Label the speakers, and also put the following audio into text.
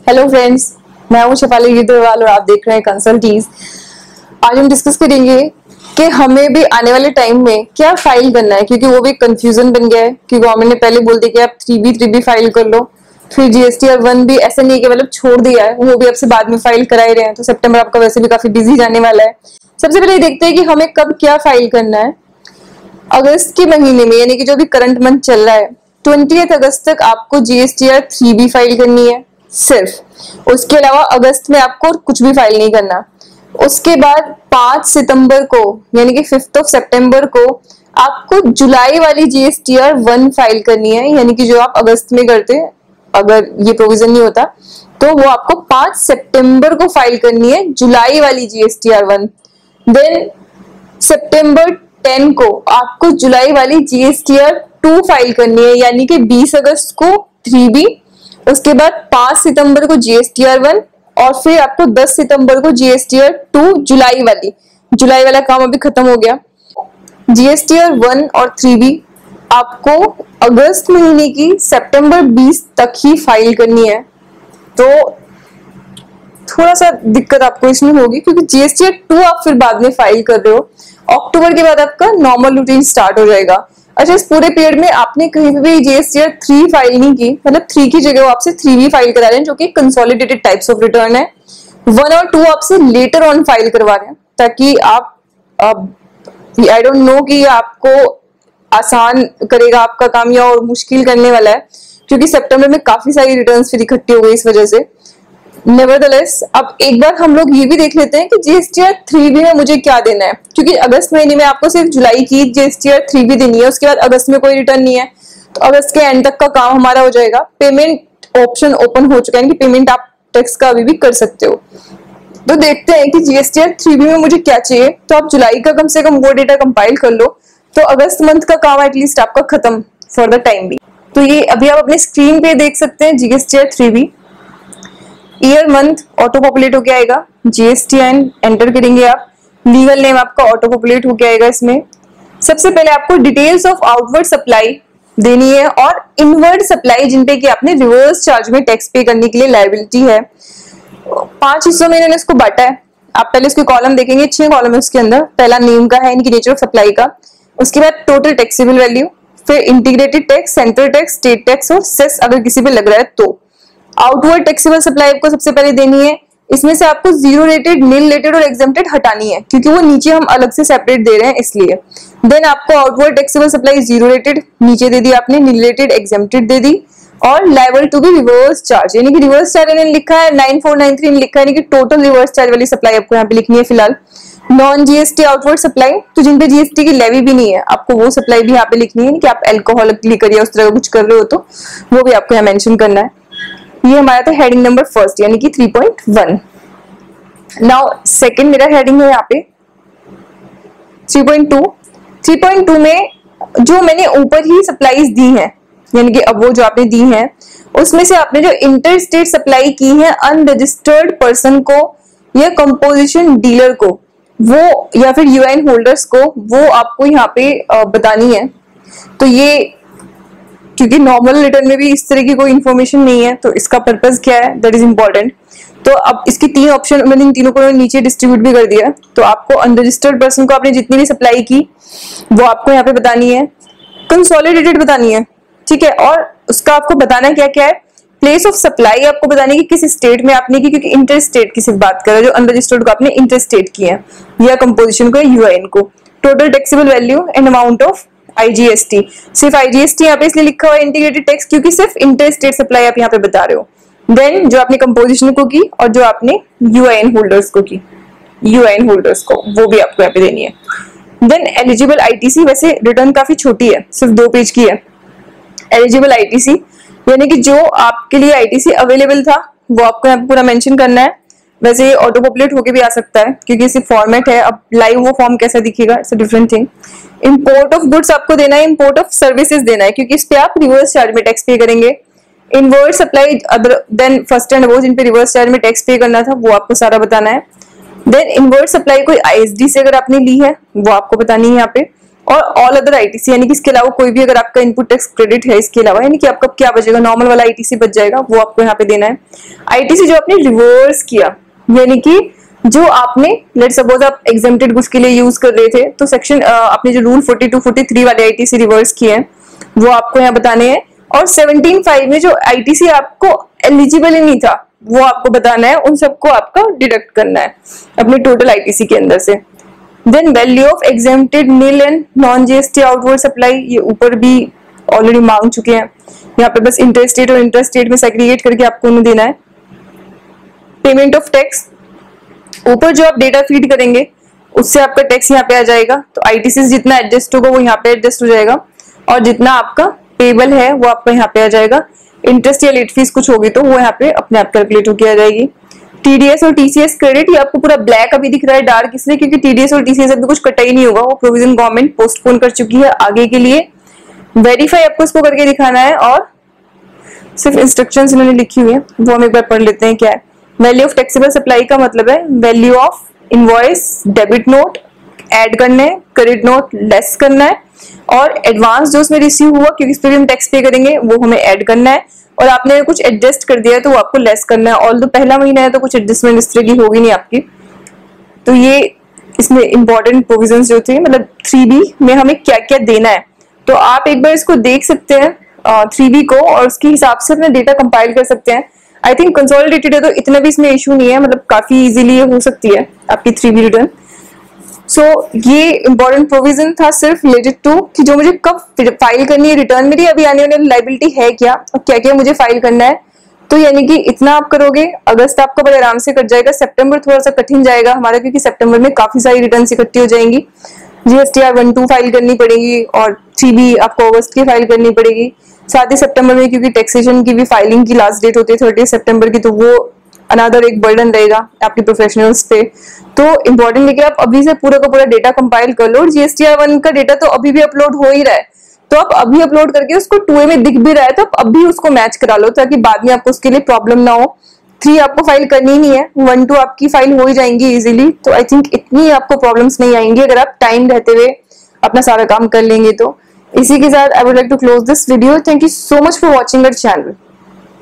Speaker 1: Hello friends, मैं हूं शेफाली गिरवाल और आप देख रहे हैं कंसल्टीज। आज हम डिस्कस करेंगे कि हमें भी आने वाले टाइम में क्या फाइल करना है, क्योंकि वो भी कंफ्यूजन बन गया है कि गवर्नमेंट ने पहले बोल दिया कि आप 3B फाइल कर लो, फिर GSTR 1 भी ऐसे नहीं कि मतलब छोड़ दिया है, वो भी आपसे बाद में फाइल करा ही रहे हैं। तो सितंबर आपका वैसे भी काफी बिजी जाने वाला है। सबसे पहले देखते हैं कि हमें कब क्या फाइल करना है। अगस्त के महीने में, यानी कि जो भी करंट मंथ चल रहा है, 20 अगस्त तक आपको GSTR 3B फाइल करनी है सिर्फ। उसके अलावा अगस्त में आपको कुछ भी फाइल नहीं करना। उसके बाद 5 सितंबर को, यानी कि 5 सितंबर को आपको जुलाई वाली GSTR 1 फाइल करनी है, यानी कि जो आप अगस्त में करते, अगर ये प्रोविजन नहीं होता तो वो आपको 5 सितंबर को फाइल करनी है, जुलाई वाली GSTR 1। देन सितंबर 10 को आपको जुलाई वाली GSTR 2 फाइल करनी है, यानी कि 20 अगस्त को 3B। उसके बाद 5 सितंबर को GSTR 1 और फिर आपको 10 सितंबर को GSTR 2 जुलाई वाली। जुलाई वाला काम अभी खत्म हो गया। GSTR 1 और 3B आपको अगस्त महीने की सितंबर 20 तक ही फाइल करनी है। तो थोड़ा सा दिक्कत आपको इसमें होगी, क्योंकि GSTR 2 आप फिर बाद में फाइल कर रहे हो। अक्टूबर के बाद आपका नॉर्मल रूटीन स्टार्ट हो जाएगा। अच्छा, इस पूरे पीरियड में आपने कहीं भी GSTR 3 फाइल नहीं की, मतलब 3 की जगह वो आपसे 3B फाइल करा रहे हैं, जो कि कंसोलिडेटेड टाइप्स ऑफ रिटर्न है। 1 और 2 आपसे लेटर ऑन फाइल करवा रहे हैं, ताकि आप आई डोंट नो कि आपको आसान करेगा आपका काम या और मुश्किल करने वाला है, क्योंकि सितंबर में काफी सारी रिटर्न्स फिर इकट्ठी हो गई इस वजह से। नेवरदलेस, अब एक बार हम लोग ये भी देख लेते हैं कि GSTR 3B में मुझे क्या देना है, क्योंकि अगस्त महीने में आपको सिर्फ जुलाई की GSTR 3B देनी है। उसके बाद अगस्त में कोई रिटर्न नहीं है, तो अगस्त के एंड तक का काम हमारा हो जाएगा। पेमेंट ऑप्शन ओपन हो चुका है कि पेमेंट आप टैक्स का अभी भी कर सकते हो। तो देखते हैं कि GSTR 3B में मुझे क्या चाहिए। तो आप जुलाई का कम से कम वो डेटा कंपाइल कर लो, तो अगस्त मंथ का काम एटलीस्ट आपका खत्म फॉर द टाइम भी। तो ये अभी आप अपने स्क्रीन पे देख सकते हैं GSTR 3B। Year month auto populate होके आएगा, GSTN एंटर करेंगे आप, लीगल नेम आपका ऑटो पॉपुलेट होके आएगा। इसमें सबसे पहले आपको डिटेल्स ऑफ आउटवर्ड सप्लाई देनी है और इनवर्ड सप्लाई, जिन पे कि आपने रिवर्स चार्ज में टैक्स पे करने के लिए लायबिलिटी है। 5 हिस्सों में इन्होंने इसको बांटा है। आप पहले उसके कॉलम देखेंगे, 6 कॉलम है उसके अंदर। पहला नेम का है, इनकी नेचर ऑफ सप्लाई का। उसके बाद टोटल टैक्सेबल वैल्यू, फिर integrated tax, central tax, state tax और सेस अगर किसी पे लग रहा है तो। आउटवर्ड टैक्सेबल सप्लाई आपको सबसे पहले देनी है। इसमें से आपको जीरो रेटेड, नील रेटेड और एग्जेम्प्टेड हटानी है, क्योंकि वो नीचे हम अलग से सेपरेट दे रहे हैं इसलिए। देन आपको outward taxable supply zero rated नीचे दे दी आपने, नील रेटेड एग्जेम्प्टेड दे दी, और liable to be reverse charge, यानी कि रिवर्स चार्ज इन्होंने लिखा है 9493 लिखा है, यानी कि टोटल रिवर्स चार्ज वाली सप्लाई आपको यहाँ पे लिखनी है फिलहाल। नॉन GST आउटवर्ड सप्लाई, तो जिन पे GST की लेवी भी नहीं है, आपको वो सप्लाई भी यहाँ पे लिखनी है कि आप एल्कोहल लिकर या उस तरह का कुछ कर रहे हो तो वो भी आपको यहाँ मेंशन करना है। ये हमारा था हेडिंग नंबर फर्स्ट, यानी कि 3.1। नाउ सेकंड मेरा हेडिंग है यहाँ पे 3.2। 3.2 में जो मैंने ऊपर ही सप्लाईज दी हैं, यानी कि अब वो जो आपने दी हैं, उसमें से आपने जो इंटर स्टेट सप्लाई की है अनरजिस्टर्ड पर्सन को या कंपोजिशन डीलर को, वो या फिर यूआईएन होल्डर्स को, वो आपको यहाँ पे बतानी है। तो ये क्योंकि नॉर्मल रिटर्न में भी इस तरह की कोई इन्फॉर्मेशन नहीं है, तो इसका पर्पस क्या है, दैट इज इंपॉर्टेंट। तो अब इसकी 3 ऑप्शन मैंने इन तीनों को नीचे डिस्ट्रीब्यूट भी कर दिया। तो आपको अनरजिस्टर्ड पर्सन को आपने जितनी भी सप्लाई की वो आपको यहाँ पे बतानी है, कंसोलिडेटेड बतानी है, ठीक है। और उसका आपको बताना क्या क्या है, प्लेस ऑफ सप्लाई आपको बताने की किस स्टेट में आपने की, क्योंकि इंटर स्टेट की सिर्फ बात कर रहे हैं, जो अनरजिस्टर्ड को आपने इंटर स्टेट की है, या कंपोजिशन को, यूआईएन को। Total taxable value and amount of IGST, सिर्फ IGST यहाँ पे इसलिए लिखा हुआ है इंटीग्रेटेड टैक्स, क्योंकि सिर्फ इंटर स्टेट सप्लाई आप यहाँ पे बता रहे हो। देन जो आपने कंपोजिशन को की और जो आपने यूआईएन होल्डर्स को की, यूआईएन होल्डर्स को, वो भी आपको यहाँ पे देनी है। देन एलिजिबल ITC, वैसे रिटर्न काफी छोटी है, सिर्फ 2 पेज की है। एलिजिबल ITC यानी कि जो आपके लिए ITC अवेलेबल था वो आपको यहाँ पे पूरा मेंशन करना है। वैसे ये ऑटो पॉपुलेट होके भी आ सकता है, क्योंकि इसे फॉर्मेट है। अब लाइव वो फॉर्म कैसा दिखेगा, it's a different thing. Import of goods आपको देना है, इंपोर्ट ऑफ सर्विसेज देना है, क्योंकि इस पे आप रिवर्स चार्ज में टैक्स पे करेंगे। Inward supply, other than first and above, जिन पे रिवर्स चार्ज में टैक्स पे करना था वो आपको सारा बताना है। देन इनवर्ड सप्लाई कोई ISD से अगर आपने ली है वो आपको बतानी है यहाँ पे। और ऑल अदर आईटीसी, यानी कि इसके अलावा कोई भी अगर आपका इनपुट टैक्स क्रेडिट है इसके अलावा, यानी कि आपका क्या बचेगा, नॉर्मल वाला आईटीसी बच जाएगा, वो आपको यहाँ पे देना है। आईटीसी जो आपने रिवर्स किया, यानी कि जो आपने लेट सपोज आप एग्जेम्प्टेड गुड्स के लिए यूज कर रहे थे, तो सेक्शन आपने जो रूल 42, 43 वाले आईटीसी रिवर्स किए हैं वो आपको यहाँ बताने हैं। और 17(5) में जो आईटीसी आपको एलिजिबल ही नहीं था वो आपको बताना है, उन सबको आपका डिडक्ट करना है अपने टोटल आईटीसी के अंदर से। Then value of exempted nil and non GST outward supply, ये ऊपर भी ऑलरेडी मांग चुके हैं, यहाँ पे बस इंटरस्टेट और इंटरस्टेट में सेग्रीगेट करके आपको उन्हें देना है। पेमेंट ऑफ टैक्स, ऊपर जो आप डेटा फीड करेंगे उससे आपका टैक्स यहाँ पे आ जाएगा, तो आईटीसी जितना एडजस्ट होगा वो यहाँ पे एडजस्ट हो जाएगा, और जितना आपका पेबल है वो आपका यहाँ पे आ जाएगा। इंटरेस्ट या लेट फीस कुछ होगी तो वो यहाँ पे अपने आप कैलकुलेट होकर आ जाएगी। टीडीएस और टीसीएस क्रेडिट, ये आपको पूरा ब्लैक अभी दिख रहा है डार्क, इसलिए क्योंकि टीडीएस और टीसीएस अभी कुछ कटा ही नहीं होगा, वो प्रोविजन गवर्नमेंट पोस्टपोन कर चुकी है आगे के लिए। वेरीफाई आपको इसको करके दिखाना है, और सिर्फ इंस्ट्रक्शंस इन्होंने लिखी हुई है वो हम एक बार पढ़ लेते हैं क्या है। वैल्यू ऑफ टैक्सेबल सप्लाई का मतलब है value of invoice, debit note add करना है, क्रेडिट नोट लेस करना है, और एडवांस जो उसमें रिसीव हुआ क्योंकि इस पे भी हम टैक्स पे करेंगे वो हमें ऐड करना है, और आपने कुछ एडजस्ट कर दिया है तो वो आपको लेस करना है। ऑल तो पहला महीना है तो कुछ एडजस्टमेंट इस तरह की होगी नहीं आपकी। तो ये इसमें इंपॉर्टेंट प्रोविजंस जो थे, मतलब 3B में हमें क्या क्या देना है, तो आप एक बार इसको देख सकते हैं 3B को, और उसके हिसाब से अपना डेटा कंपाइल कर सकते हैं। आई थिंक कंसोलिडेटेड है तो इतना भी इसमें इशू नहीं है, मतलब काफी इजीली हो सकती है आपकी 3B रिटर्न। सो ये इंपॉर्टेंट प्रोविजन था सिर्फ रिलेटेड टू कि जो मुझे कब फाइल करनी है रिटर्न, मेरी अभी आने वाली लाइबिलिटी है क्या और क्या क्या मुझे फाइल करना है। तो यानी कि इतना आप करोगे, अगस्त आपका बड़े आराम से कट जाएगा। सितंबर थोड़ा सा कठिन जाएगा हमारा, क्योंकि सितंबर में काफी सारी रिटर्न इकट्ठी हो जाएंगी। जीएसटीआर 1-2 फाइल करनी पड़ेगी, और 3B आपको अगस्त की फाइल करनी पड़ेगी। साथ ही सितंबर में क्योंकि टैक्सेशन की भी फाइलिंग की लास्ट डेट होती है 30 सितंबर की, तो वो अनदर एक बर्डन रहेगा आपके प्रोफेशनल्स पे। तो इंपॉर्टेंट है कि आप अभी से पूरा का पूरा डेटा कंपाइल कर लो। जीएसटीआर 1 का डेटा तो अभी भी अपलोड हो ही रहा है, तो आप अभी अपलोड करके उसको 2A में दिख भी रहा है तो आप अभी उसको मैच करा लो, ताकि बाद में आपको उसके लिए प्रॉब्लम ना हो। 3 आपको फाइल करनी ही नहीं है, 1-2 आपकी फाइल हो ही जाएंगी इजीली। तो आई थिंक इतनी आपको प्रॉब्लम्स नहीं आएंगी अगर आप टाइम रहते हुए अपना सारा काम कर लेंगे। तो इसी के साथ I would like to close this video. Thank you so much for watching our channel.